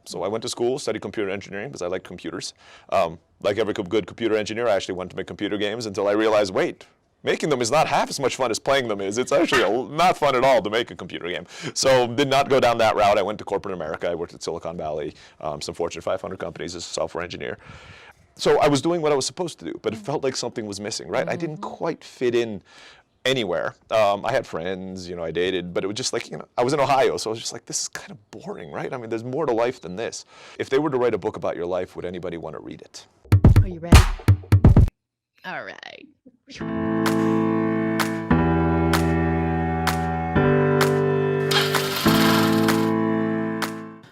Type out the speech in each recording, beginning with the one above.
So I went to school, studied computer engineering because I liked computers. Like every good computer engineer, I actually wanted to make computer games until I realized, wait, making them is not half as much fun as playing them is. It's actually not fun at all to make a computer game. So did not go down that route. I went to corporate America. I worked at Silicon Valley, some Fortune 500 companies as a software engineer. So I was doing what I was supposed to do, but it felt like something was missing, right? I didn't quite fit in anywhere. I had friends, I dated, but it was just like, I was in Ohio, so I was just like, this is kind of boring, right? I mean, there's more to life than this. If they were to write a book about your life, would anybody want to read it? Are you ready? All right.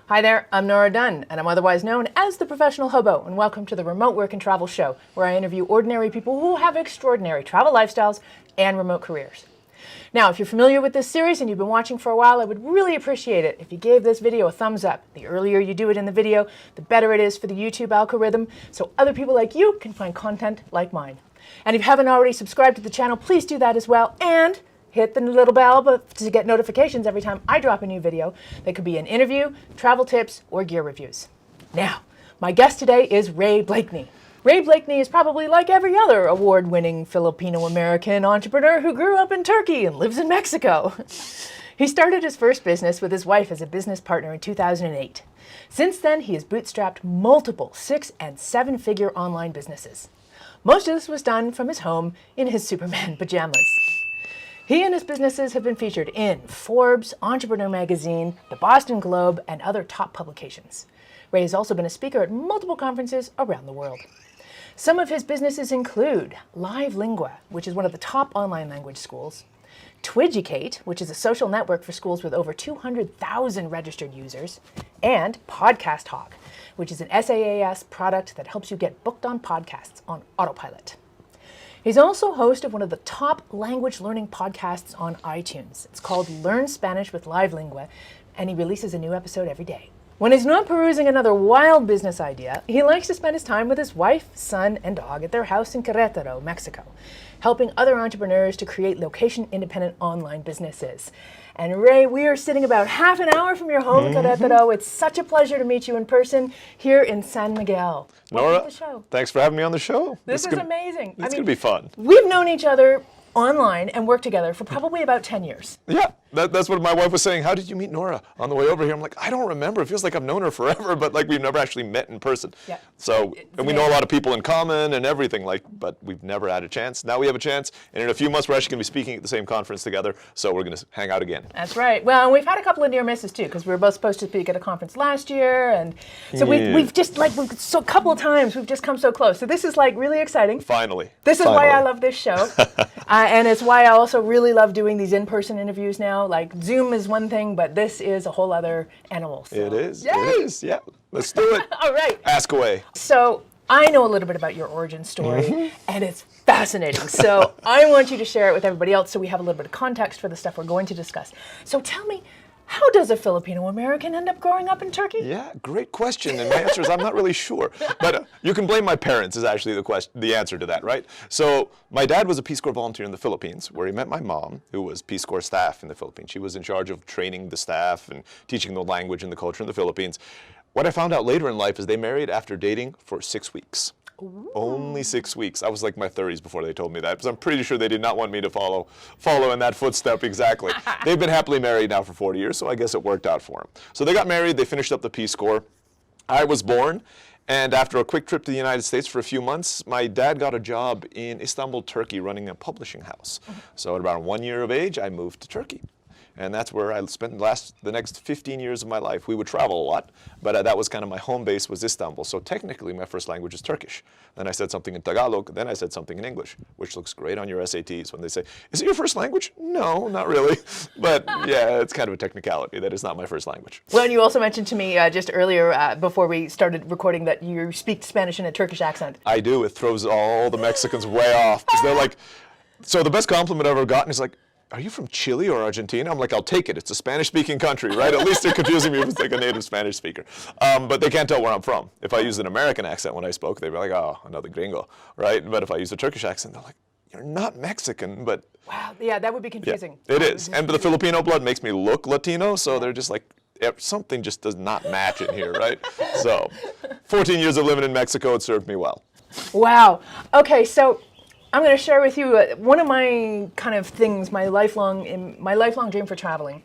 Hi there, I'm Nora Dunn, and I'm otherwise known as the Professional Hobo, and welcome to the Remote Work and Travel Show, where I interview ordinary people who have extraordinary travel lifestyles and remote careers. Now, if you're familiar with this series and you've been watching for a while, I would really appreciate it if you gave this video a thumbs up. The earlier you do it in the video, the better it is for the YouTube algorithm, so other people like you can find content like mine. And if you haven't already subscribed to the channel, please do that as well, and hit the little bell to get notifications every time I drop a new video. That could be an interview, travel tips, or gear reviews. Now, my guest today is Ray Blakney. Ray Blakney is probably like every other award-winning Filipino-American entrepreneur who grew up in Turkey and lives in Mexico. He started his first business with his wife as a business partner in 2008. Since then, he has bootstrapped multiple 6- and 7-figure online businesses. Most of this was done from his home in his Superman pajamas. He and his businesses have been featured in Forbes, Entrepreneur Magazine, the Boston Globe, and other top publications. Ray has also been a speaker at multiple conferences around the world. Some of his businesses include Lingua, which is one of the top online language schools, Twidgicate, which is a social network for schools with over 200,000 registered users, and Podcast Hawk, which is an SaaS product that helps you get booked on podcasts on autopilot. He's also host of one of the top language learning podcasts on iTunes. It's called Learn Spanish with Lingua, and he releases a new episode every day. When he's not perusing another wild business idea, he likes to spend his time with his wife, son, and dog at their house in Querétaro, Mexico, helping other entrepreneurs to create location-independent online businesses. And Ray, we are sitting about half an hour from your home in Querétaro. It's such a pleasure to meet you in person here in San Miguel. Nora, to the show. Thanks for having me on the show. This is amazing. It's going to be fun. We've known each other online and worked together for probably about 10 years. Yeah, that's what my wife was saying. How did you meet Nora on the way over here? I'm like, I don't remember. It feels like I've known her forever, but like we've never actually met in person. Yeah. So, and we know a lot of people in common and everything, but we've never had a chance. Now we have a chance, and in a few months we're actually going to be speaking at the same conference together, so we're going to hang out again. That's right. Well, and we've had a couple of near misses too, because we were both supposed to speak at a conference last year, and so we've just a couple of times we've just come so close. So this is like really exciting. Finally. This is why I love this show, and it's why I also really love doing these in-person interviews now. Like Zoom is one thing, but this is a whole other animal. So. It is. Yay! It is. Yeah. Let's do it. All right. Ask away. So I know a little bit about your origin story, and it's fascinating. So I want you to share it with everybody else so we have a little bit of context for the stuff we're going to discuss. So tell me, how does a Filipino-American end up growing up in Turkey? Yeah, great question. And my answer is I'm not really sure. But you can blame my parents is actually the answer to that, right? So my dad was a Peace Corps volunteer in the Philippines, where he met my mom, who was Peace Corps staff in the Philippines. She was in charge of training the staff and teaching the language and the culture in the Philippines. What I found out later in life is they married after dating for 6 weeks. Ooh. Only 6 weeks. I was like my 30s before they told me that, because I'm pretty sure they did not want me to follow in that footstep exactly. They've been happily married now for 40 years, so I guess it worked out for them. So they got married, they finished up the Peace Corps. I was born, and after a quick trip to the United States for a few months, my dad got a job in Istanbul, Turkey, running a publishing house. So at about 1 year of age, I moved to Turkey. And that's where I spent the next 15 years of my life. We would travel a lot, but that was kind of my home base was Istanbul. So technically, my first language is Turkish. Then I said something in Tagalog, then I said something in English, which looks great on your SATs when they say, is it your first language? No, not really. But yeah, it's kind of a technicality. That is not my first language. Well, and you also mentioned to me just earlier, before we started recording, that you speak Spanish in a Turkish accent. I do. It throws all the Mexicans way off. Because they're like, so the best compliment I've ever gotten is like, are you from Chile or Argentina? I'm like, I'll take it. It's a Spanish-speaking country, right? At least they're confusing me if it's like a native Spanish speaker. But they can't tell where I'm from. If I used an American accent when I spoke, they'd be like, oh, another gringo, right? But if I use a Turkish accent, they're like, you're not Mexican, but... Wow, yeah, that would be confusing. Yeah, it is. And the Filipino blood makes me look Latino, so they're just like, something just does not match in here, right? So 14 years of living in Mexico, it served me well. Wow. Okay, so I'm going to share with you one of my kind of things, my lifelong dream for traveling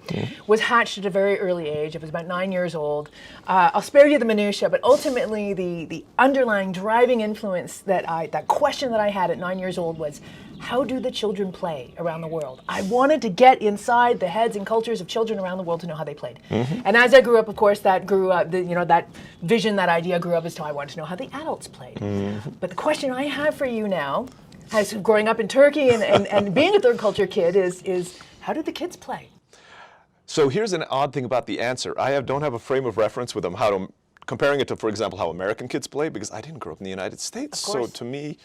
was hatched at a very early age. I was about 9 years old. I'll spare you the minutia, but ultimately the underlying driving influence that question that I had at 9 years old was, how do the children play around the world? I wanted to get inside the heads and cultures of children around the world to know how they played. And as I grew up, of course, that vision, that idea grew up as to I wanted to know how the adults played. But the question I have for you now, as growing up in Turkey and being a third culture kid, is how did the kids play? So here's an odd thing about the answer. I don't have a frame of reference with them, comparing it to, for example, how American kids play, because I didn't grow up in the United States. So to me,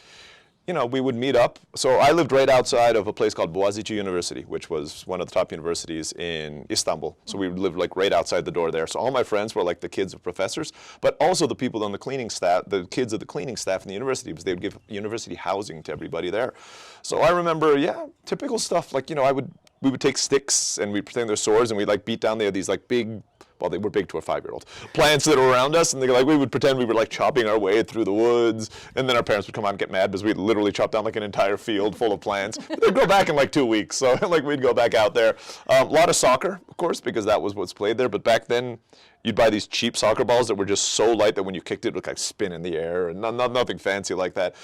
we would meet up. So I lived right outside of a place called Boğaziçi University, which was one of the top universities in Istanbul. So we lived like right outside the door there. So all my friends were like the kids of professors, but also the people on the cleaning staff, the kids of the cleaning staff in the university, because they would give university housing to everybody there. So I remember, typical stuff. Like, we would take sticks and we'd pretend they're swords and we'd like beat down these like big, well, they were big to a 5-year-old, plants that were around us, and we would pretend we were like chopping our way through the woods, and then our parents would come out and get mad because we'd literally chop down like an entire field full of plants. They'd go back in like 2 weeks, so we'd go back out there. A lot of soccer, of course, because that was what's played there, but back then you'd buy these cheap soccer balls that were just so light that when you kicked it, it would like spin in the air, and nothing fancy like that,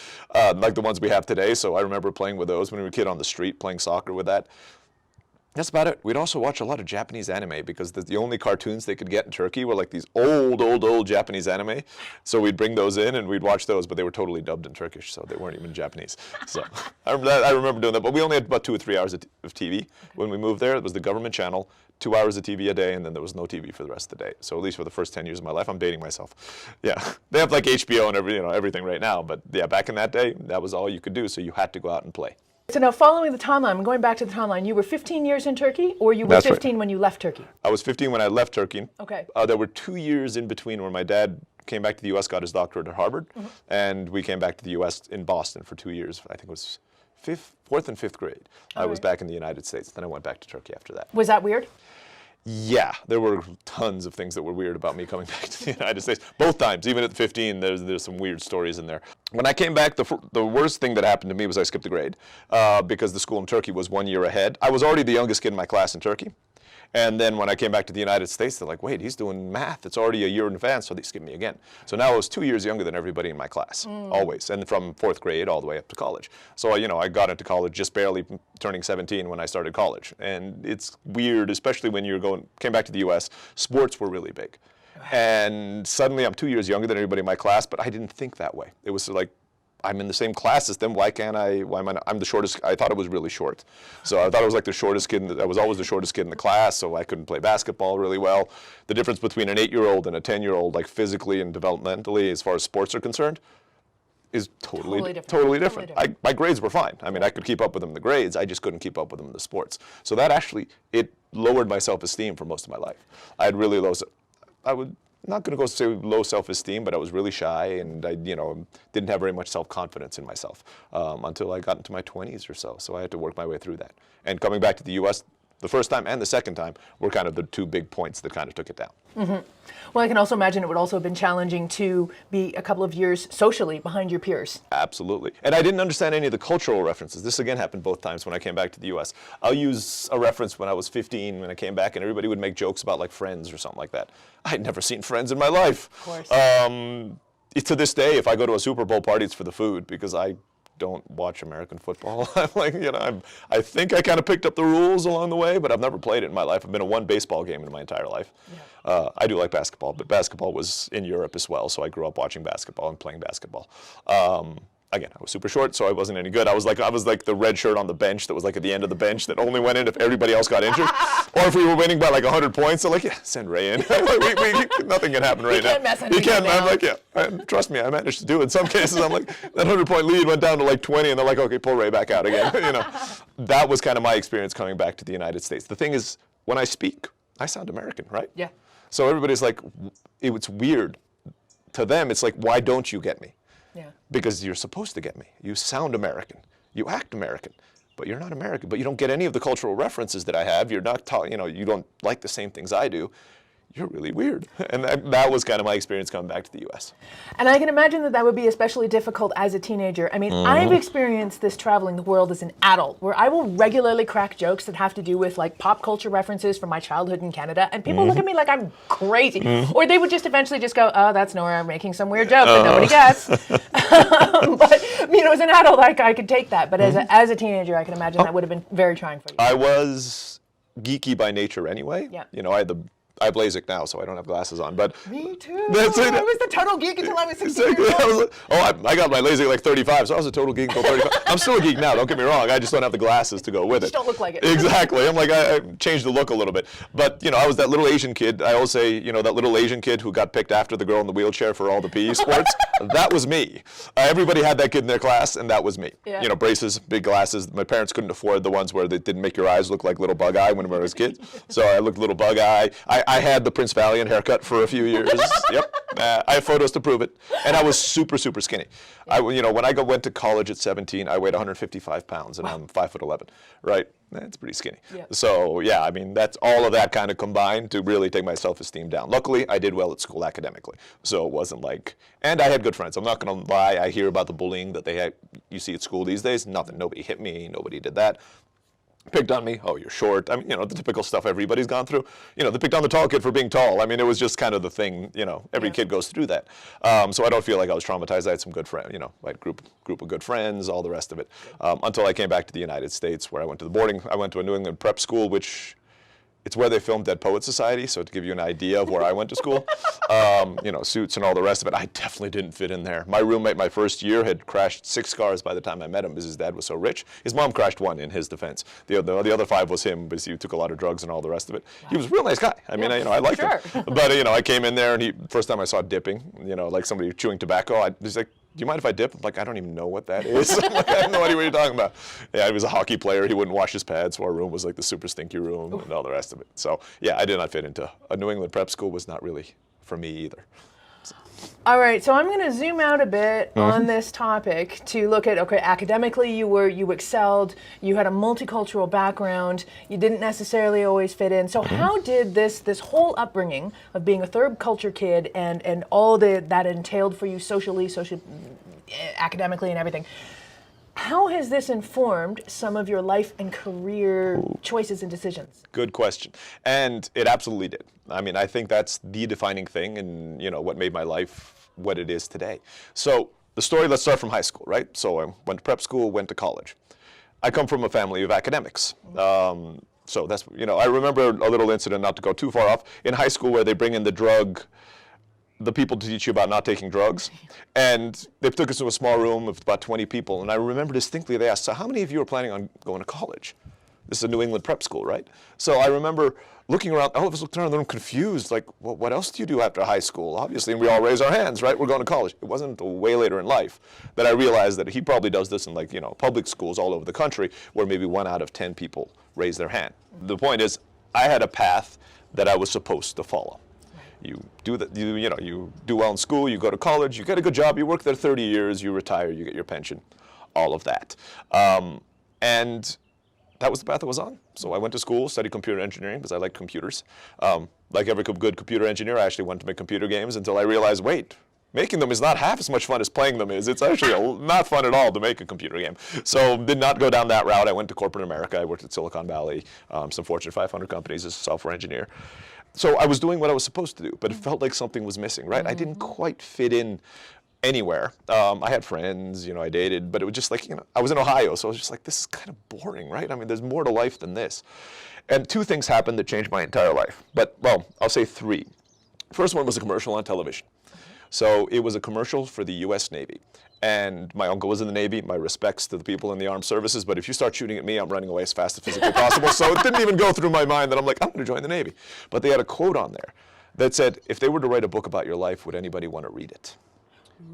like the ones we have today. So I remember playing with those when we were a kid on the street, playing soccer with that. That's about it. We'd also watch a lot of Japanese anime because the only cartoons they could get in Turkey were like these old Japanese anime. So we'd bring those in and we'd watch those, but they were totally dubbed in Turkish, so they weren't even Japanese. So I remember doing that, but we only had about 2 or 3 hours of TV when we moved there. It was the government channel, 2 hours of TV a day, and then there was no TV for the rest of the day. So at least for the first 10 years of my life, I'm dating myself. Yeah, they have like HBO and everything right now, but yeah, back in that day, that was all you could do, so you had to go out and play. So now, following the timeline, I'm going back to the timeline. You were 15 years in Turkey, or you were That's 15 right. when you left Turkey? I was 15 when I left Turkey. Okay. There were 2 years in between where my dad came back to the U.S., got his doctorate at Harvard, and we came back to the U.S. in Boston for 2 years. I think it was 4th and 5th grade. I was back in the United States. Then I went back to Turkey after that. Was that weird? Yeah, there were tons of things that were weird about me coming back to the United States. Both times, even at 15, there's some weird stories in there. When I came back, the worst thing that happened to me was I skipped a grade because the school in Turkey was 1 year ahead. I was already the youngest kid in my class in Turkey. And then when I came back to the United States, they're like, wait, he's doing math. It's already a year in advance, so they skipped me again. So now I was 2 years younger than everybody in my class, always, and from 4th grade all the way up to college. So, I got into college just barely turning 17 when I started college. And it's weird, especially when came back to the U.S., sports were really big. And suddenly I'm 2 years younger than everybody in my class, but I didn't think that way. It was like, I'm in the same class as them. Why am I not? I'm the shortest. I thought it was really short. So I thought I was like the shortest kid. I was always the shortest kid in the class, so I couldn't play basketball really well. The difference between an 8-year-old and a 10-year-old, like physically and developmentally, as far as sports are concerned, is totally different. My grades were fine. I mean, I could keep up with them in the grades. I just couldn't keep up with them in the sports. So that actually, it lowered my self-esteem for most of my life. I had really not going to go say low self-esteem, but I was really shy, and I, didn't have very much self-confidence in myself until I got into my 20s or so. So I had to work my way through that. And coming back to the U.S. the first time and the second time were kind of the 2 big points that kind of took it down. Well, I can also imagine it would also have been challenging to be a couple of years socially behind your peers. Absolutely. And I didn't understand any of the cultural references. This again happened both times when I came back to the U.S. I'll use a reference when I was 15 when I came back, and everybody would make jokes about like Friends or something like that. I'd never seen Friends in my life. Of course. To this day, if I go to a Super Bowl party, it's for the food because I don't watch American football. I'm like, I think I kind of picked up the rules along the way, but I've never played it in my life. I've been to 1 baseball game in my entire life. Yeah. I do like basketball, but basketball was in Europe as well, so I grew up watching basketball and playing basketball. Again, I was super short, so I wasn't any good. I was like the red shirt on the bench that was like at the end of the bench that only went in if everybody else got injured, or if we were winning by like 100 points. So like, yeah, send Ray in. Nothing can happen right now. You can't. I'm like, yeah. Trust me, I managed to do it. In some cases, I'm like, that 100-point lead went down to like 20, and they're like, okay, pull Ray back out again. That was kind of my experience coming back to the United States. The thing is, when I speak, I sound American, right? Yeah. So everybody's like, it's weird. To them, it's like, why don't you get me? Yeah. Because you're supposed to get me. You sound American. You act American, but you're not American. But you don't get any of the cultural references that I have. You're not taught, you don't like the same things I do. you're really weird. And that was kind of my experience coming back to the U.S. And I can imagine that would be especially difficult as a teenager. I mean, I've experienced this traveling the world as an adult, where I will regularly crack jokes that have to do with like pop culture references from my childhood in Canada, and people look at me like I'm crazy. Or they would just eventually just go, oh, that's Nora making some weird joke that nobody gets. But, as an adult, I could take that. But as a teenager, I can imagine that would have been very trying for you. I was geeky by nature anyway. Yeah. I have LASIK now, so I don't have glasses on. But me too. That's it. I was the total geek until I was 16 years old. I got my LASIK like 35, so I was a total geek until 35. I'm still a geek now, don't get me wrong. I just don't have the glasses to go with it. You don't look like it. Exactly. I'm like, I changed the look a little bit. But, I was that little Asian kid. I always say, that little Asian kid who got picked after the girl in the wheelchair for all the PE sports. That was me. Everybody had that kid in their class, and that was me. Yeah. Braces, big glasses. My parents couldn't afford the ones where they didn't make your eyes look like little bug eye when we were kids. So I looked little bug eye. I had the Prince Valiant haircut for a few years. Yep. I have photos to prove it. And I was super, super skinny. Yeah. When I went to college at 17, I weighed 155 pounds, and I'm 5'11", right? That's pretty skinny. Yeah. So, yeah, that's all of that kind of combined to really take my self-esteem down. Luckily, I did well at school academically. So it wasn't like, and I had good friends. I'm not going to lie. I hear about the bullying that you see at school these days. Nothing. Nobody hit me. Nobody did that. Picked on me. Oh, you're short. The typical stuff everybody's gone through. They picked on the tall kid for being tall. It was just kind of the thing. Every kid goes through that. So I don't feel like I was traumatized. I had some good friends. I had a group of good friends, all the rest of it. Until I came back to the United States, where I went to I went to a New England prep school, which it's where they filmed Dead Poets Society. So to give you an idea of where I went to school, Suits and all the rest of it, I definitely didn't fit in there. My roommate, my first year, had crashed 6 cars by the time I met him, because his dad was so rich. His mom crashed 1 in his defense. The other 5 was him, because he took a lot of drugs and all the rest of it. Wow. He was a real nice guy. I liked him. But I came in there, and first time I saw dipping, like somebody chewing tobacco, he's like, do you mind if I dip? I'm like, I don't even know what that is. I'm like, I have no idea what you're talking about. Yeah, he was a hockey player. He wouldn't wash his pads, so our room was like the super stinky room and all the rest of it. So, yeah, I did not fit into a New England prep school. Was not really for me either. So. All right, so I'm going to zoom out a bit on this topic to look at, academically you excelled, you had a multicultural background, you didn't necessarily always fit in. So how did this whole upbringing of being a third culture kid and all that entailed for you socially, academically and everything, how has this informed some of your life and career choices and decisions? Good question. And it absolutely did. I think that's the defining thing and, what made my life what it is today. So the story, let's start from high school, right? So I went to prep school, went to college. I come from a family of academics. So that's, I remember a little incident, not to go too far off, in high school where they bring in the people to teach you about not taking drugs. And they took us to a small room of about 20 people. And I remember distinctly they asked, so how many of you are planning on going to college? This is a New England prep school, right? So I remember looking around, all of us looked around the room confused, like, well, what else do you do after high school? Obviously, and we all raise our hands, right? We're going to college. It wasn't until way later in life that I realized that he probably does this in public schools all over the country where maybe 1 out of 10 people raise their hand. The point is, I had a path that I was supposed to follow. You do that. You do well in school. You go to college. You get a good job. You work there 30 years. You retire. You get your pension. All of that, and that was the path I was on. So I went to school, studied computer engineering because I like computers. Like every good computer engineer, I actually wanted to make computer games until I realized, wait, making them is not half as much fun as playing them is. It's actually not fun at all to make a computer game. So did not go down that route. I went to corporate America. I worked at Silicon Valley, some Fortune 500 companies as a software engineer. So I was doing what I was supposed to do, but it felt like something was missing, right? I didn't quite fit in anywhere. I had friends, I dated, but it was just like, I was in Ohio, so I was just like, this is kind of boring, right? There's more to life than this. And 2 things happened that changed my entire life. But, well, I'll say 3. First one was a commercial on television. So it was a commercial for the U.S. Navy. And my uncle was in the Navy. My respects to the people in the armed services. But if you start shooting at me, I'm running away as fast as physically possible. So it didn't even go through my mind that I'm like, I'm going to join the Navy. But they had a quote on there that said, if they were to write a book about your life, would anybody want to read it?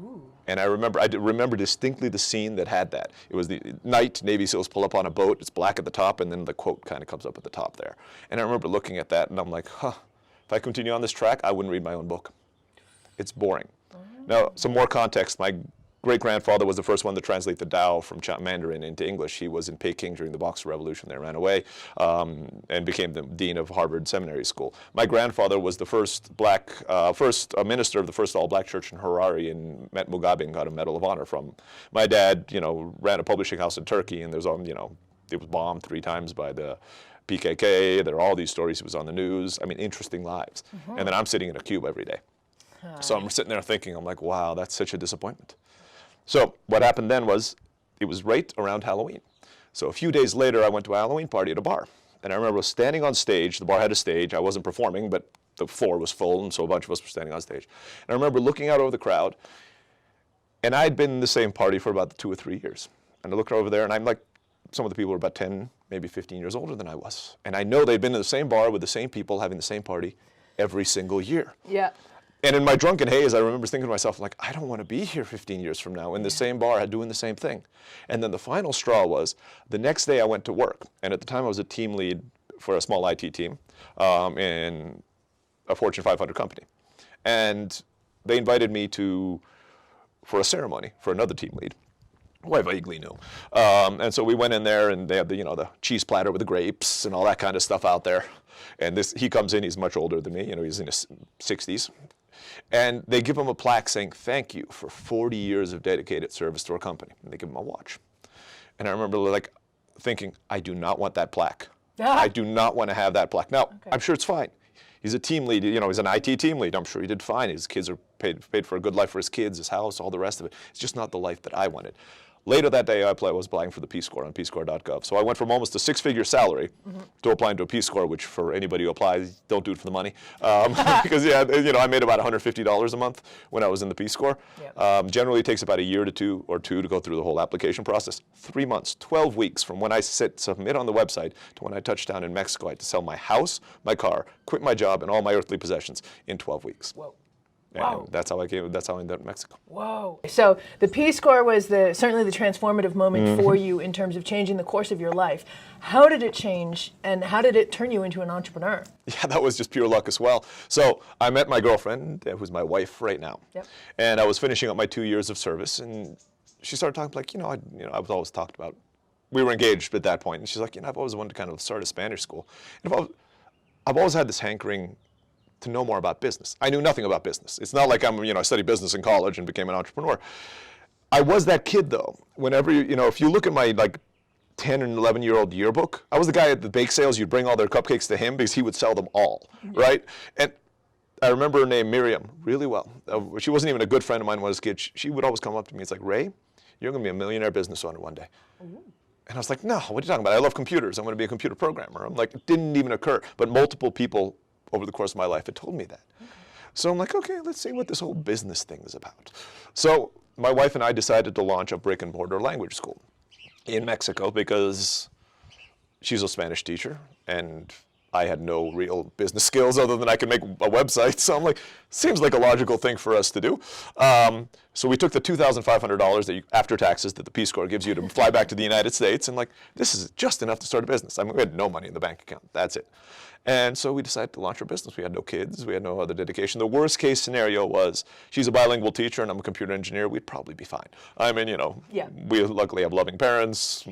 Ooh. And I remember distinctly the scene that had that. It was the night, Navy SEALs pull up on a boat. It's black at the top, and then the quote kind of comes up at the top there. And I remember looking at that, and I'm like, if I continue on this track, I wouldn't read my own book. It's boring. Now, some more context. My great-grandfather was the first one to translate the Tao from Mandarin into English. He was in Peking during the Boxer Revolution. They ran away and became the dean of Harvard Seminary School. My grandfather was the first minister of the first all-black church in Harare and met Mugabe and got a Medal of Honor from him. My dad, ran a publishing house in Turkey, and there's it was bombed 3 times by the PKK. There are all these stories. He was on the news. I mean, interesting lives. And then I'm sitting in a cube every day. So I'm sitting there thinking, I'm like, wow, that's such a disappointment. So what happened then was, it was right around Halloween. So a few days later, I went to a Halloween party at a bar. And I remember standing on stage. The bar had a stage. I wasn't performing, but the floor was full, and so a bunch of us were standing on stage. And I remember looking out over the crowd, and I'd been in the same party for about 2 or 3 years. And I looked over there, and I'm like, some of the people were about 10, maybe 15 years older than I was. And I know they'd been in the same bar with the same people having the same party every single year. Yeah. And in my drunken haze, I remember thinking to myself, like, I don't want to be here 15 years from now in the same bar doing the same thing. And then the final straw was, the next day I went to work. And at the time I was a team lead for a small IT team in a Fortune 500 company. And they invited me for a ceremony for another team lead, who I vaguely knew. And so we went in there, and they had the cheese platter with the grapes and all that kind of stuff out there. And he comes in, he's much older than me, he's in his 60s. And they give him a plaque saying, thank you for 40 years of dedicated service to our company. And they give him a watch. And I remember thinking, I do not want that plaque. I do not want to have that plaque. Now, I'm sure it's fine. He's a team lead, he's an IT team lead. I'm sure he did fine. His kids are paid for a good life for his kids, his house, all the rest of it. It's just not the life that I wanted. Later that day, I was applying for the Peace Corps on peacecorps.gov. So I went from almost a 6-figure salary to applying to a Peace Corps, which for anybody who applies, don't do it for the money. Because, I made about $150 a month when I was in the Peace Corps. Yep. Generally, it takes about a year to two to go through the whole application process. 3 months, 12 weeks from when I submit on the website to when I touch down in Mexico. I had to sell my house, my car, quit my job, and all my earthly possessions in 12 weeks. Whoa. And wow. That's how I ended up in Mexico. Whoa. So the Peace Corps was certainly the transformative moment for you in terms of changing the course of your life. How did it change, and how did it turn you into an entrepreneur? Yeah, that was just pure luck as well. So I met my girlfriend, who's my wife right now. Yep. And I was finishing up my 2 years of service, and she started talking I was always talked about. We were engaged at that point, and she's like, I've always wanted to kind of start a Spanish school. And I've always had this hankering to know more about business. I knew nothing about business. It's not like I studied business in college and became an entrepreneur. I was that kid though. Whenever if you look at my 10 and 11-year-old yearbook, I was the guy at the bake sales. You'd bring all their cupcakes to him because he would sell them all, right? And I remember her name, Miriam, really well. She wasn't even a good friend of mine when I was a kid. She would always come up to me. It's like, Ray, you're going to be a millionaire business owner one day. Ooh. And I was like, no, what are you talking about? I love computers. I'm going to be a computer programmer. I'm like, it didn't even occur. But multiple people over the course of my life had told me that. Okay. So I'm like, okay, let's see what this whole business thing is about. So my wife and I decided to launch a brick and mortar language school in Mexico because she's a Spanish teacher and I had no real business skills other than I could make a website. So I'm like, seems like a logical thing for us to do. So we took the $2,500 that after taxes that the Peace Corps gives you to fly back to the United States, and this is just enough to start a business. I mean, we had no money in the bank account. That's it. And so we decided to launch our business. We had no kids. We had no other dedication. The worst case scenario was she's a bilingual teacher and I'm a computer engineer. We'd probably be fine. I mean, we luckily have loving parents.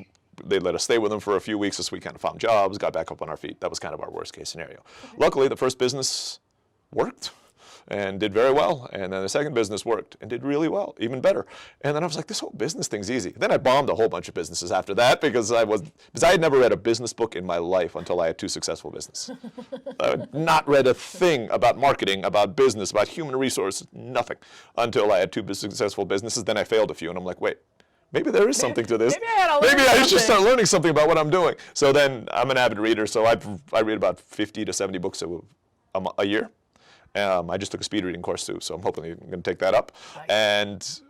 They let us stay with them for a few weeks as we kind of found jobs, got back up on our feet. That was kind of our worst case scenario. Okay. Luckily, the first business worked and did very well. And then the second business worked and did really well, even better. And then I was like, this whole business thing's easy. Then I bombed a whole bunch of businesses after that because I had never read a business book in my life until I had 2 successful businesses. I had not read a thing about marketing, about business, about human resources, nothing, until I had 2 successful businesses. Then I failed a few, and I'm like, wait. Maybe there is something to this. Maybe I should start learning something about what I'm doing. So then I'm an avid reader, so I read about 50 to 70 books a year. I just took a speed reading course too, so I'm hoping I'm going to take that up. Nice. And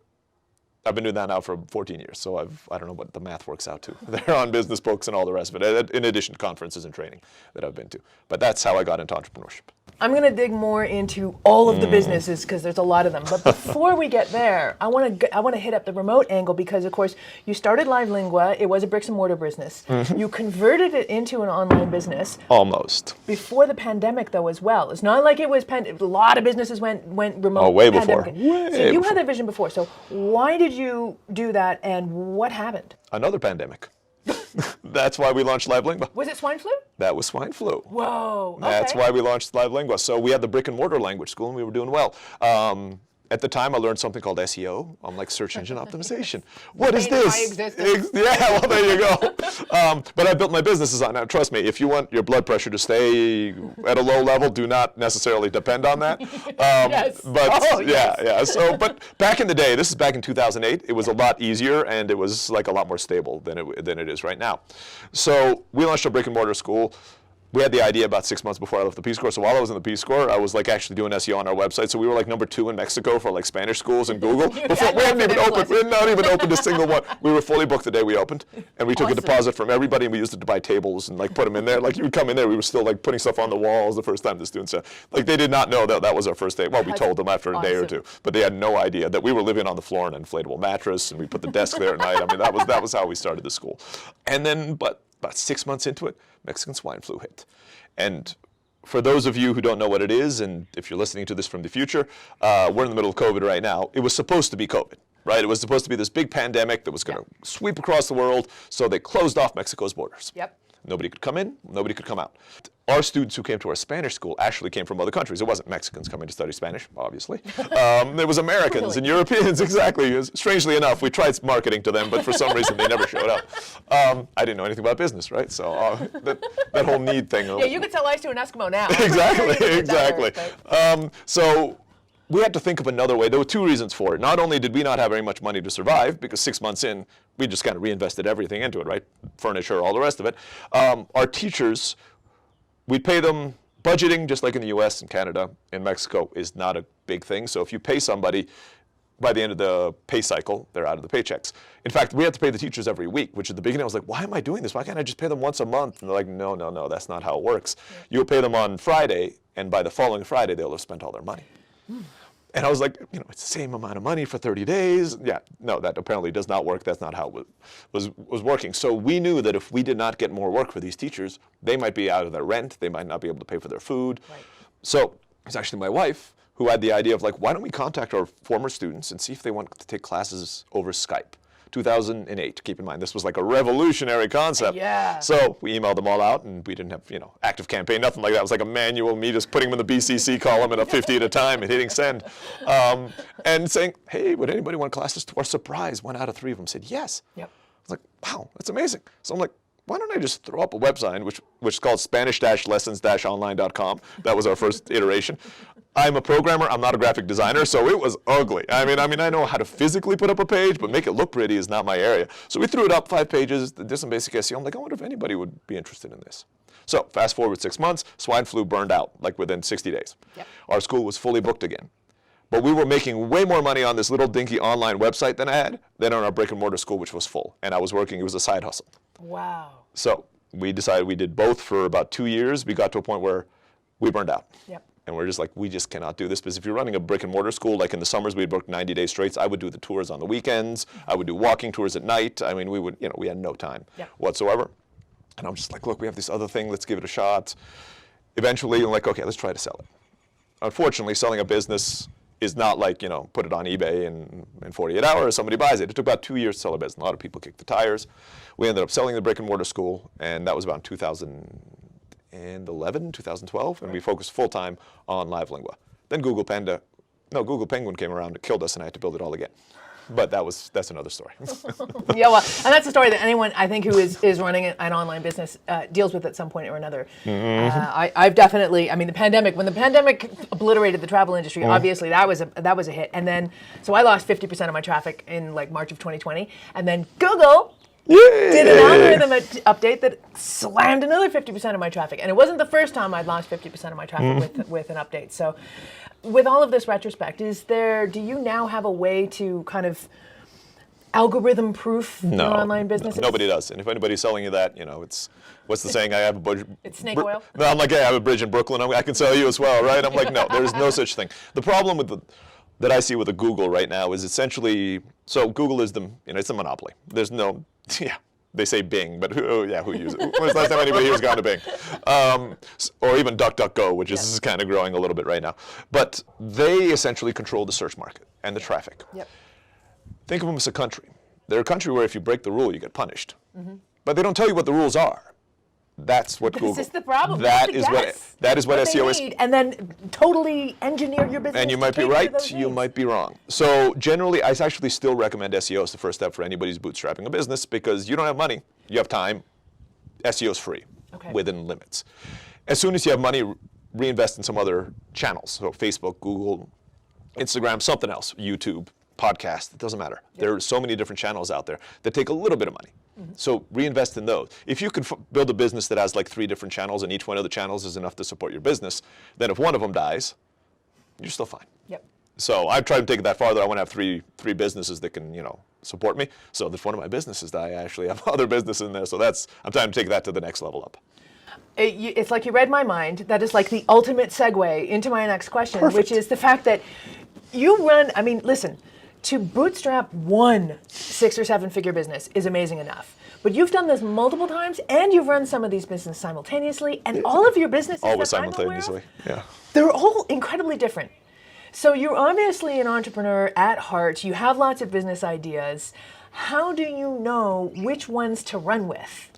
I've been doing that now for 14 years, so I don't know what the math works out to. They're on business books and all the rest of it, in addition to conferences and training that I've been to. But that's how I got into entrepreneurship. I'm going to dig more into all of the businesses because there's a lot of them. But before we get there, I want to hit up the remote angle because, of course, you started Live Lingua. It was a bricks and mortar business. You converted it into an online business. Almost. Before the pandemic, though, as well. It's not like it was a lot of businesses went remote. Oh, way before. So you had that vision before. So why did you do that, and what happened? Another pandemic. That's why we launched Live Lingua. Was it swine flu? That was swine flu. Whoa. Okay. That's why we launched Live Lingua. So we had the brick and mortar language school, and we were doing well. At the time, I learned something called SEO. I'm like search engine optimization. What is this? Yeah, well, there you go. But I built my businesses on that. Trust me, if you want your blood pressure to stay at a low level, do not necessarily depend on that. Yes. But yes. yeah. So, but back in the day, this is back in 2008. It was a lot easier, and it was like a lot more stable than it is right now. So we launched a brick and mortar school. We had the idea about 6 months before I left the Peace Corps. So while I was in the Peace Corps, I was like actually doing SEO on our website. So we were like number 2 in Mexico for like Spanish schools and Google. Before, we hadn't even opened. We had not even opened a single one. We were fully booked the day we opened, and we took a deposit from everybody, and we used it to buy tables and like put them in there. Like you would come in there, we were still like putting stuff on the walls the first time the students. Like they did not know that was our first day. Well, we told them after a day or two, but they had no idea that we were living on the floor in an inflatable mattress, and we put the desk there at night. I mean, that was how we started the school. And then, but about 6 months into it, Mexican swine flu hit. And for those of you who don't know what it is, and if you're listening to this from the future, we're in the middle of COVID right now. It was supposed to be COVID, right? It was supposed to be this big pandemic that was going to sweep across the world, so they closed off Mexico's borders. Yep. Nobody could come in, nobody could come out. Our students who came to our Spanish school actually came from other countries. It wasn't Mexicans coming to study Spanish, obviously. It was Americans and Europeans, exactly. Strangely enough, we tried marketing to them, but for some reason they never showed up. I didn't know anything about business, right? So that whole need thing. Yeah, you could sell ice to an Eskimo now. Exactly. So we had to think of another way. There were 2 reasons for it. Not only did we not have very much money to survive, because 6 months in, we just kind of reinvested everything into it, right? Furniture, all the rest of it. Our teachers, we'd pay them, budgeting, just like in the US and Canada, in Mexico, is not a big thing. So if you pay somebody, by the end of the pay cycle, they're out of the paychecks. In fact, we had to pay the teachers every week, which at the beginning I was like, why am I doing this? Why can't I just pay them once a month? And they're like, no, that's not how it works. Yeah. You'll pay them on Friday, and by the following Friday, they'll have spent all their money. And I was like, it's the same amount of money for 30 days. Yeah, no, that apparently does not work. That's not how it was working. So we knew that if we did not get more work for these teachers, they might be out of their rent. They might not be able to pay for their food. Right. So it's actually my wife who had the idea of like, why don't we contact our former students and see if they want to take classes over Skype. 2008, keep in mind, this was like a revolutionary concept. Yeah. So we emailed them all out, and we didn't have, active campaign, nothing like that. It was like a manual, me just putting them in the BCC column and a 50 at a time and hitting send. And saying, hey, would anybody want classes? To our surprise, 1 out of 3 of them said yes. Yep. I was like, wow, that's amazing. So I'm like, why don't I just throw up a website, which is called Spanish-lessons-online.com. That was our first iteration. I'm a programmer, I'm not a graphic designer, so it was ugly. I mean, I know how to physically put up a page, but make it look pretty is not my area. So we threw it up, 5 pages, did some basic SEO. I'm like, I wonder if anybody would be interested in this. So fast forward 6 months, swine flu burned out, like within 60 days. Yep. Our school was fully booked again. But we were making way more money on this little dinky online website than on our brick and mortar school, which was full. And I was working, it was a side hustle. Wow. So we decided we did both for about 2 years. We got to a point where we burned out. Yep. And we're just like, we just cannot do this. Because if you're running a brick and mortar school, like in the summers, we'd book 90 days straight. I would do the tours on the weekends. I would do walking tours at night. I mean, we had no time whatsoever. And I'm just like, look, we have this other thing. Let's give it a shot. Eventually, I'm like, okay, let's try to sell it. Unfortunately, selling a business is not like, put it on eBay in 48 hours, somebody buys it. It took about 2 years to sell a business. A lot of people kicked the tires. We ended up selling the brick and mortar school, and that was about 2011, 2012, and we focused full-time on Live Lingua. Then Google Penguin came around and killed us, and I had to build it all again. But that's another story. Yeah, well, and that's a story that anyone, I think, who is running an online business deals with at some point or another. Mm-hmm. I've definitely, when the pandemic obliterated the travel industry, obviously that was a hit. And then, so I lost 50% of my traffic in like March of 2020. And then Google did an algorithm update that slammed another 50% of my traffic. And it wasn't the first time I'd lost 50% of my traffic with an update. So with all of this retrospect, do you now have a way to kind of algorithm proof No, your online businesses? nobody does. And if anybody's selling you that, it's, what's the saying? I have a bridge. It's snake oil? No, I'm like, hey, I have a bridge in Brooklyn. I can sell you as well, right? I'm like, no, there's no such thing. The problem that I see with the Google right now is essentially, so Google is it's a monopoly. There's no, they say Bing, but who uses it? When was the last time anybody here's gone to Bing? Or even DuckDuckGo, which is kind of growing a little bit right now. But they essentially control the search market and the traffic. Yep. Think of them as a country. They're a country where if you break the rule, you get punished. But they don't tell you what the rules are. That's what Google. This is the problem. That is what SEO is. And then totally engineer your business. And you might be right, you might be wrong. So generally, I actually still recommend SEO as the first step for anybody who's bootstrapping a business, because you don't have money, you have time. SEO is free, within limits. As soon as you have money, reinvest in some other channels. So Facebook, Google, Instagram, something else, YouTube, podcast, it doesn't matter. There are so many different channels out there that take a little bit of money. So reinvest in those. If you can build a business that has like 3 different channels and each one of the channels is enough to support your business, then if one of them dies, you're still fine. Yep. So I've tried to take it that farther. I want to have three businesses that can, support me. So if one of my businesses die, I actually have other businesses in there. So I'm trying to take that to the next level up. It's like you read my mind. That is like the ultimate segue into my next question, which is the fact that you run, listen, to bootstrap one 6 or 7 figure business is amazing enough. But you've done this multiple times, and you've run some of these businesses simultaneously, and all of your businesses always that I'm aware of, simultaneously, they're all incredibly different. So you're obviously an entrepreneur at heart. You have lots of business ideas. How do you know which ones to run with?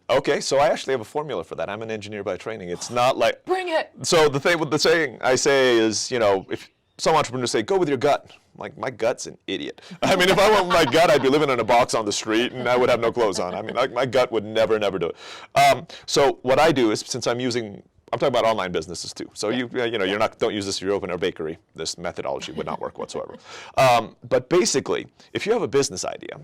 Okay, so I actually have a formula for that. I'm an engineer by training. It's not like... Bring it. So the thing with the saying I say is, if some entrepreneurs say, go with your gut. Like, my gut's an idiot. If I went with my gut, I'd be living in a box on the street and I would have no clothes on. My gut would never do it. So what I do is, since I'm talking about online businesses too. So don't use this if you're opening a bakery. This methodology would not work whatsoever. But basically, if you have a business idea,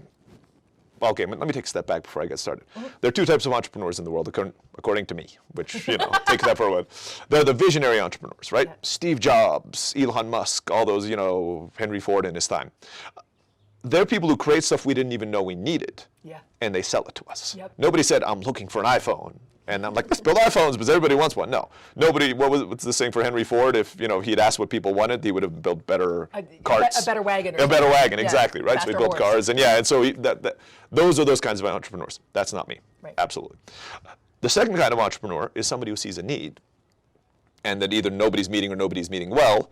okay, let me take a step back before I get started. There are 2 types of entrepreneurs in the world, according to me, which, take that for a while. They're the visionary entrepreneurs, right? Steve Jobs, Elon Musk, all those, Henry Ford in his time. They're people who create stuff we didn't even know we needed, and they sell it to us. Nobody said, I'm looking for an iPhone. And I'm like, let's build iPhones because everybody wants one. No, nobody. What's the saying for Henry Ford? If he'd asked what people wanted, he would have built better carts, a better wagon. A better wagon, exactly, right? So he built cars, and so those are those kinds of entrepreneurs. That's not me, absolutely. The second kind of entrepreneur is somebody who sees a need, and that either nobody's meeting or nobody's meeting well,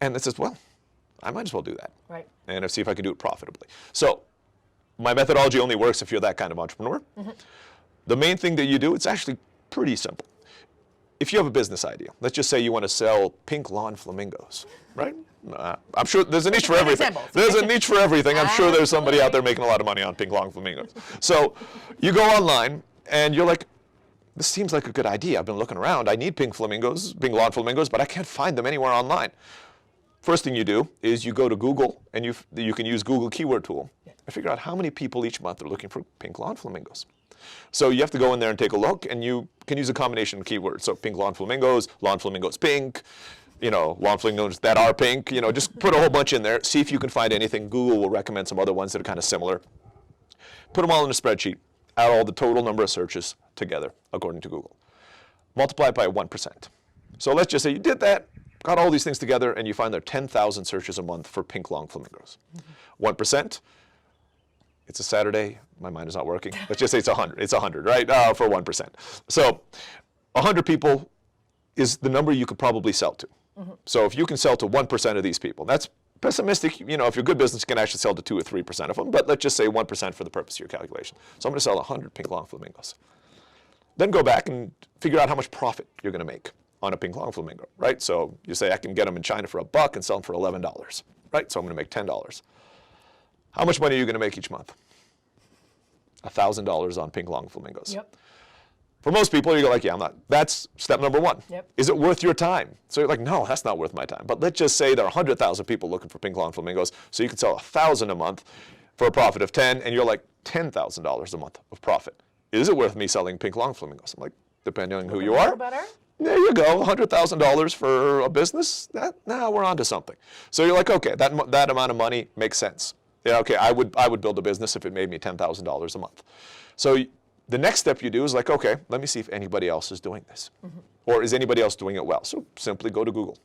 and that says, well, I might as well do that, right? And see if I can do it profitably. So my methodology only works if you're that kind of entrepreneur. The main thing that you do, it's actually pretty simple. If you have a business idea, let's just say you want to sell pink lawn flamingos, right? I'm sure there's a niche for everything. There's a niche for everything. I'm sure there's somebody out there making a lot of money on pink lawn flamingos. So you go online and you're like, this seems like a good idea. I've been looking around. I need pink lawn flamingos, but I can't find them anywhere online. First thing you do is you go to Google and you can use Google keyword tool and figure out how many people each month are looking for pink lawn flamingos. So you have to go in there and take a look, and you can use a combination of keywords. So pink lawn flamingos pink, lawn flamingos that are pink, just put a whole bunch in there. See if you can find anything. Google will recommend some other ones that are kind of similar. Put them all in a spreadsheet. Add all the total number of searches together, according to Google. Multiply it by 1%. So let's just say you did that, got all these things together, and you find there are 10,000 searches a month for pink lawn flamingos. 1%. It's a Saturday. My mind is not working. Let's just say it's 100. It's 100, right? For 1%. So 100 people is the number you could probably sell to. So if you can sell to 1% of these people, that's pessimistic. If you're a good business, you can actually sell to 2 or 3% of them. But let's just say 1% for the purpose of your calculation. So I'm going to sell 100 pink lawn flamingos. Then go back and figure out how much profit you're going to make on a pink lawn flamingo, right? So you say I can get them in China for $1 and sell them for $11, right? So I'm going to make $10. How much money are you going to make each month? $1,000 on pink lawn flamingos. Yep. For most people, you go like, yeah, I'm not. That's step number 1. Yep. Is it worth your time? So you're like, no, that's not worth my time. But let's just say there are 100,000 people looking for pink lawn flamingos, so you can sell 1,000 a month for a profit of 10, and you're like $10,000 a month of profit. Is it worth me selling pink lawn flamingos? I'm like, depending on who you are. There you go, $100,000 for a business. Now we're on to something. So you're like, okay, that amount of money makes sense. Yeah, okay, I would build a business if it made me $10,000 a month. So the next step you do is like, okay, let me see if anybody else is doing this. Or is anybody else doing it well? So simply go to Google.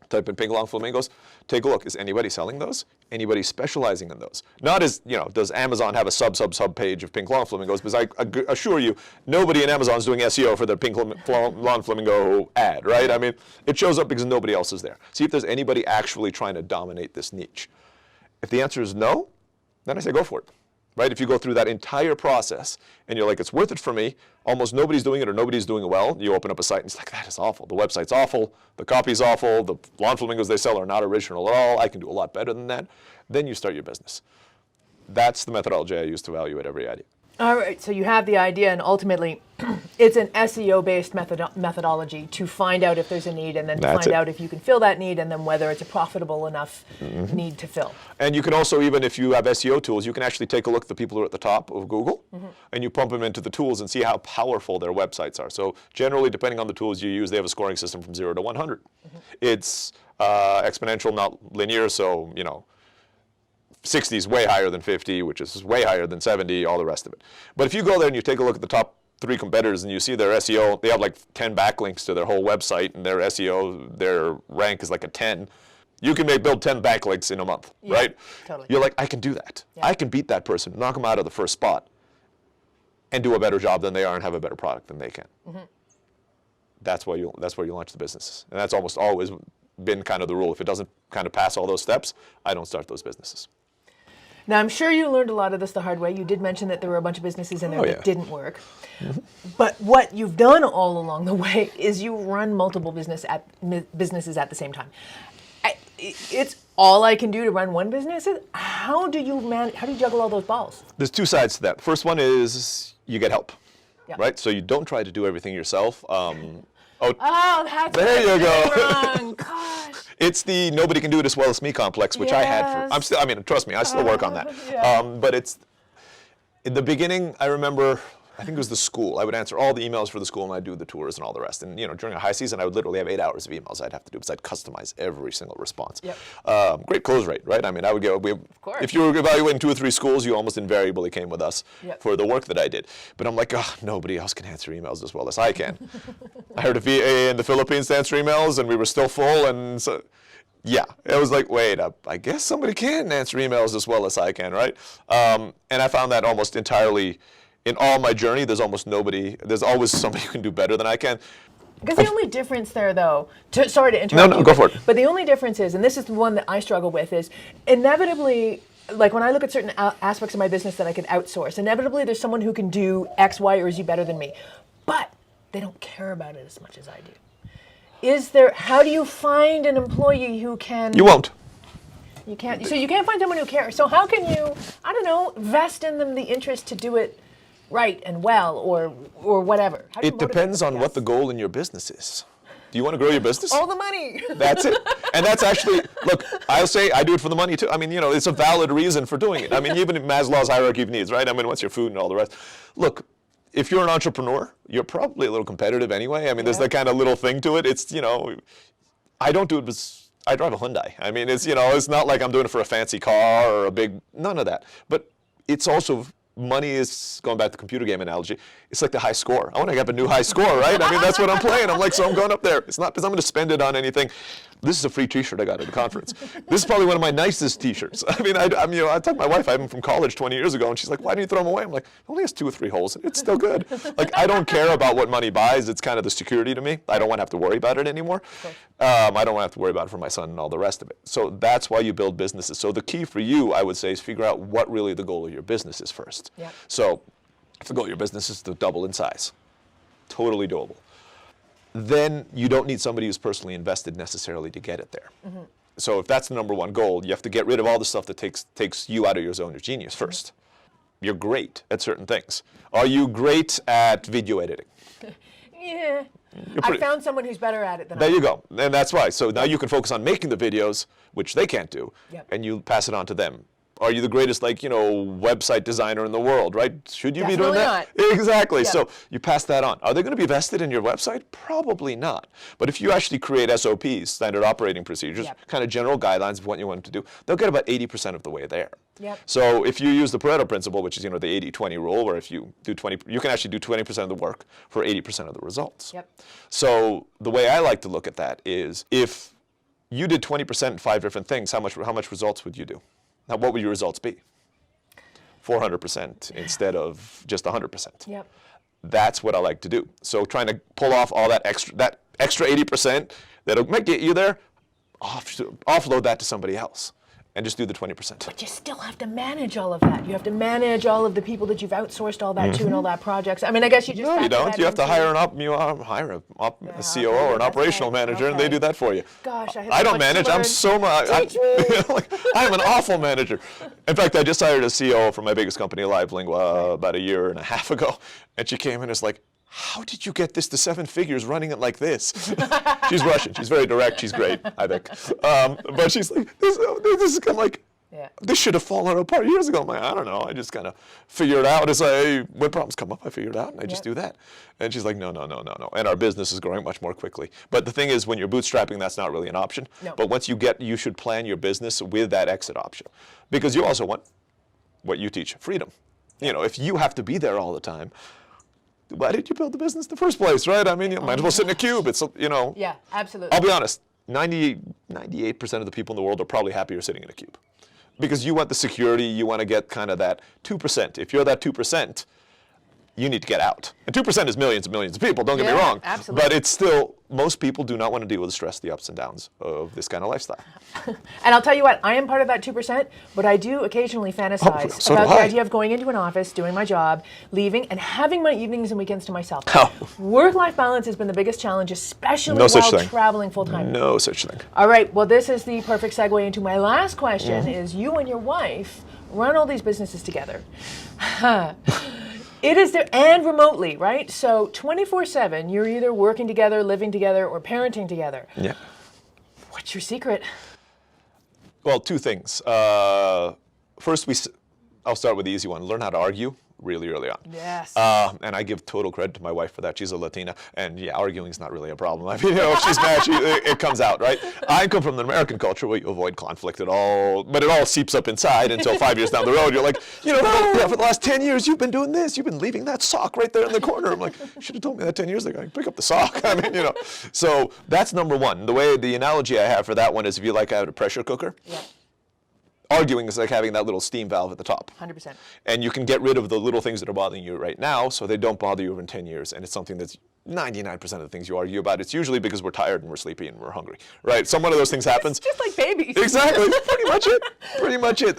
Type in pink long flamingos, take a look. Is anybody selling those? Anybody specializing in those? Not as, does Amazon have a sub page of pink long flamingos? Because I assure you, nobody in Amazon is doing SEO for their pink long flamingo ad, right? I mean, it shows up because nobody else is there. See if there's anybody actually trying to dominate this niche. If the answer is no, then I say go for it. Right? If you go through that entire process and you're like, it's worth it for me, almost nobody's doing it or nobody's doing it well, you open up a site and it's like, that is awful. The website's awful, the copy's awful, the lawn flamingos they sell are not original at all, I can do a lot better than that. Then you start your business. That's the methodology I use to evaluate every idea. All right, so you have the idea, and ultimately, it's an SEO-based methodology to find out if there's a need, and then to find out if you can fill that need, and then whether it's a profitable enough need to fill. And you can also, even if you have SEO tools, you can actually take a look at the people who are at the top of Google, and you pump them into the tools and see how powerful their websites are. So generally, depending on the tools you use, they have a scoring system from 0 to 100. It's exponential, not linear, so, 60 is way higher than 50, which is way higher than 70, all the rest of it. But if you go there and you take a look at the top 3 competitors and you see their SEO, they have like 10 backlinks to their whole website, and their SEO, their rank is like a 10. You can build 10 backlinks in a month, right? Totally. You're like, I can do that. Yeah. I can beat that person, knock them out of the first spot, and do a better job than they are and have a better product than they can. That's where you launch the businesses. And that's almost always been kind of the rule. If it doesn't kind of pass all those steps, I don't start those businesses. Now, I'm sure you learned a lot of this the hard way. You did mention that there were a bunch of businesses in there that didn't work. But what you've done all along the way is you run multiple businesses at the same time. It's all I can do to run one business. How do you juggle all those balls? There's 2 sides to that. The first one is you get help, right? So you don't try to do everything yourself. That's there you go. Wrong. Gosh. It's the nobody can do it as well as me complex, which I had for, trust me, I still work on that. But it's, in the beginning, I remember, I think it was the school. I would answer all the emails for the school and I'd do the tours and all the rest. And during a high season, I would literally have 8 hours of emails I'd have to do because I'd customize every single response. Great close rate, right? I mean, I would get, if you were evaluating 2 or 3 schools, you almost invariably came with us for the work that I did. But I'm like, nobody else can answer emails as well as I can. I heard a VA in the Philippines to answer emails and we were still full, and so, it was like, wait, I guess somebody can answer emails as well as I can, right? And I found that almost entirely, in all my journey, there's always somebody who can do better than I can. Because the only difference there, though, sorry to interrupt you. No, go for it. But the only difference is, and this is the one that I struggle with, is inevitably, like when I look at certain aspects of my business that I can outsource, inevitably there's someone who can do X, Y, or Z better than me. But they don't care about it as much as I do. How do you find an employee who can... You won't. You can't. So you can't find someone who cares. So how can you, vest in them the interest to do it right and well, or whatever? It depends on what the goal in your business is. Do you want to grow your business? All the money. That's it. And that's actually, look, I'll say I do it for the money too. I mean, it's a valid reason for doing it. I mean, even in Maslow's hierarchy of needs, right? I mean, what's your food and all the rest? Look, if you're an entrepreneur, you're probably a little competitive anyway. I mean, there's that kind of little thing to it. It's, I don't do it because I drive a Hyundai. I mean, it's, it's not like I'm doing it for a fancy car or none of that. But it's also, money is, going back to the computer game analogy, it's like the high score. I want to get a new high score, right? I mean, that's what I'm playing. I'm like, so I'm going up there. It's not because I'm going to spend it on anything. This is a free T-shirt I got at the conference. This is probably one of my nicest T-shirts. I mean, I told my wife I have them from college 20 years ago, and she's like, why do you throw them away? I'm like, it only has 2 or 3 holes. It's still good. Like, I don't care about what money buys. It's kind of the security to me. I don't want to have to worry about it anymore. I don't want to have to worry about it for my son and all the rest of it. So that's why you build businesses. So the key for you, I would say, is figure out what really the goal of your business is first. So if the goal of your business is to double in size, totally doable. Then you don't need somebody who's personally invested necessarily to get it there. So if that's the number one goal, you have to get rid of all the stuff that takes you out of your zone of genius first. You're great at certain things. Are you great at video editing? Yeah. I found someone who's better at it than I am. There you go. And that's why. So now you can focus on making the videos, which they can't do, and you pass it on to them. are you the greatest, website designer in the world, right? Should you be doing that? Definitely Exactly. Yeah. So you pass that on. Are they going to be vested in your website? Probably not. But if you actually create SOPs, standard operating procedures, Yep. kind of general guidelines of what you want to do, they'll get about 80% of the way there. Yep. So if you use the Pareto principle, which is, the 80-20 rule, where if you do 20, you can actually do 20% of the work for 80% of the results. Yep. So the way I like to look at that is, if you did 20% in 5 different things, how much results would you do? Now, what would your results be? 400% instead of just 100%. Yep. That's what I like to do. So trying to pull off all that extra 80% that'll might get you there, offload that to somebody else, and just do the 20%. But you still have to manage all of that. You have to manage all of the people that you've outsourced all that to and all that projects. I mean, I guess you just No, you don't. You have to hire a COO or an operational manager, and they do that for you. Gosh, I don't manage. I'm so much. I'm an awful manager. In fact, I just hired a COO for my biggest company, Lingua, about a year and a half ago, and she came in and was like, "How did you get this to 7 figures running it like this?" She's Russian. She's very direct. She's great, I think. But she's like, this is kind of like, this should have fallen apart years ago. I'm like, I don't know. I just kind of figure it out. It's like, when problems come up, I figure it out, and I just do that. And she's like, no. And our business is growing much more quickly. But the thing is, when you're bootstrapping, that's not really an option. No. But once you should plan your business with that exit option. Because you also want what you teach, freedom. If you have to be there all the time, why did you build the business in the first place, right? I mean, you might as well sit in a cube. It's, Yeah, absolutely. I'll be honest, 98% of the people in the world are probably happier sitting in a cube. Because you want the security, you want to get kind of that 2%. If you're that 2%, you need to get out. And 2% is millions and millions of people, don't get me wrong. Absolutely. But it's still, most people do not want to deal with the stress, the ups and downs of this kind of lifestyle. And I'll tell you what, I am part of that 2%, but I do occasionally fantasize so about do the I. idea of going into an office, doing my job, leaving, and having my evenings and weekends to myself. Oh. Work-life balance has been the biggest challenge, especially No such while thing. traveling full-time. No such thing. All right, well, this is the perfect segue into my last question, is you and your wife run all these businesses together. It is there, and remotely, right? So 24/7, you're either working together, living together, or parenting together. Yeah. What's your secret? Well, 2 things. First, I'll start with the easy one. Learn how to argue really early on. Yes. And I give total credit to my wife for that. She's a Latina, and arguing is not really a problem. I mean, if she's mad, it comes out, right? I come from an American culture where you avoid conflict at all, but it all seeps up inside until 5 years down the road. You're like, for the last 10 years, you've been doing this. You've been leaving that sock right there in the corner. I'm like, you should have told me that 10 years ago. Pick up the sock. I mean, So that's number one. The analogy I have for that one is if you have a pressure cooker. Yeah. Arguing is like having that little steam valve at the top. 100%. And you can get rid of the little things that are bothering you right now so they don't bother you in 10 years. And it's something that's 99% of the things you argue about. It's usually because we're tired and we're sleepy and we're hungry, right? Some one of those things happens. It's just like babies. Exactly. Pretty much it.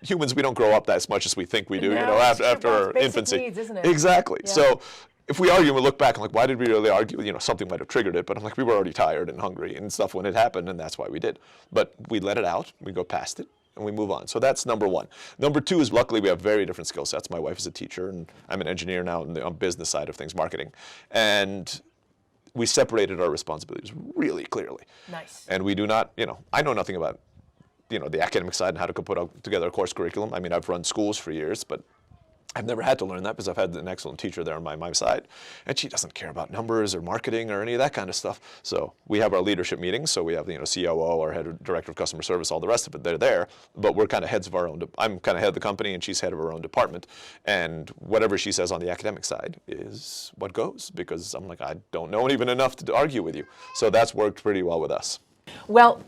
Humans, we don't grow up as much as we think we do, No, it's after your our basic infancy. needs, isn't it? Exactly. Yeah. So if we argue and we look back, I'm like, why did we really argue? Something might have triggered it, but I'm like, we were already tired and hungry and stuff when it happened, and that's why we did. But we let it out, we go past it, and we move on. So that's number one. Number two is, luckily, we have very different skill sets. My wife is a teacher, and I'm an engineer now on the business side of things, marketing. And we separated our responsibilities really clearly. Nice. And we do not, I know nothing about, the academic side and how to put together a course curriculum. I mean, I've run schools for years, but I've never had to learn that because I've had an excellent teacher there on my side. And she doesn't care about numbers or marketing or any of that kind of stuff. So we have our leadership meetings. So we have, COO, our director of customer service, all the rest of it. They're there. But we're kind of heads of our own. I'm kind of head of the company, and she's head of her own department. And whatever she says on the academic side is what goes, because I'm like, I don't know even enough to argue with you. So that's worked pretty well with us. Well,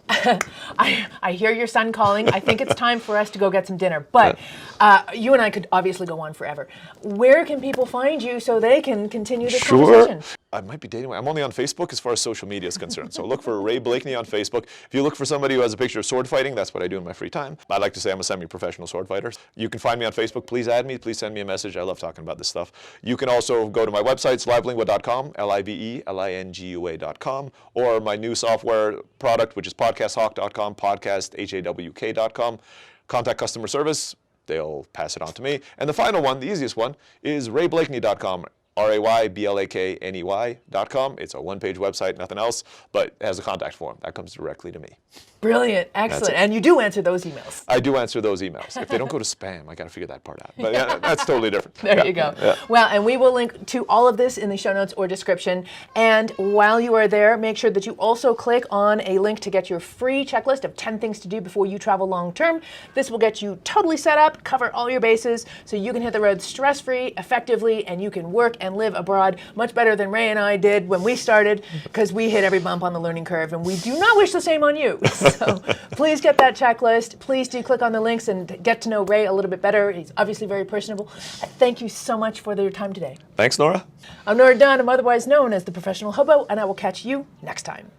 I hear your son calling. I think it's time for us to go get some dinner. But you and I could obviously go on forever. Where can people find you so they can continue this conversation? I might be dating. I'm only on Facebook as far as social media is concerned. So look for Ray Blakney on Facebook. If you look for somebody who has a picture of sword fighting, that's what I do in my free time. I like to say I'm a semi-professional sword fighter. You can find me on Facebook. Please add me. Please send me a message. I love talking about this stuff. You can also go to my website, livelingua.com, LIVELINGUA.com, or my new software product, which is podcasthawk.com, podcasthawk.com. Contact customer service. They'll pass it on to me. And the final one, the easiest one, is rayblakeney.com. RAYBLAKNEY.com. It's a one-page website, nothing else, but it has a contact form. That comes directly to me. Brilliant. Excellent. And you do answer those emails. I do answer those emails. If they don't go to spam, I got to figure that part out. But yeah, that's totally different. There you go. Yeah. Well, and we will link to all of this in the show notes or description. And while you are there, make sure that you also click on a link to get your free checklist of 10 things to do before you travel long term. This will get you totally set up, cover all your bases, so you can hit the road stress-free, effectively, and you can work and live abroad much better than Ray and I did when we started, because we hit every bump on the learning curve, and we do not wish the same on you. So please get that checklist. Please do click on the links and get to know Ray a little bit better. He's obviously very personable. Thank you so much for your time today. Thanks, Nora. I'm Nora Dunn. I'm otherwise known as the Professional Hobo, and I will catch you next time.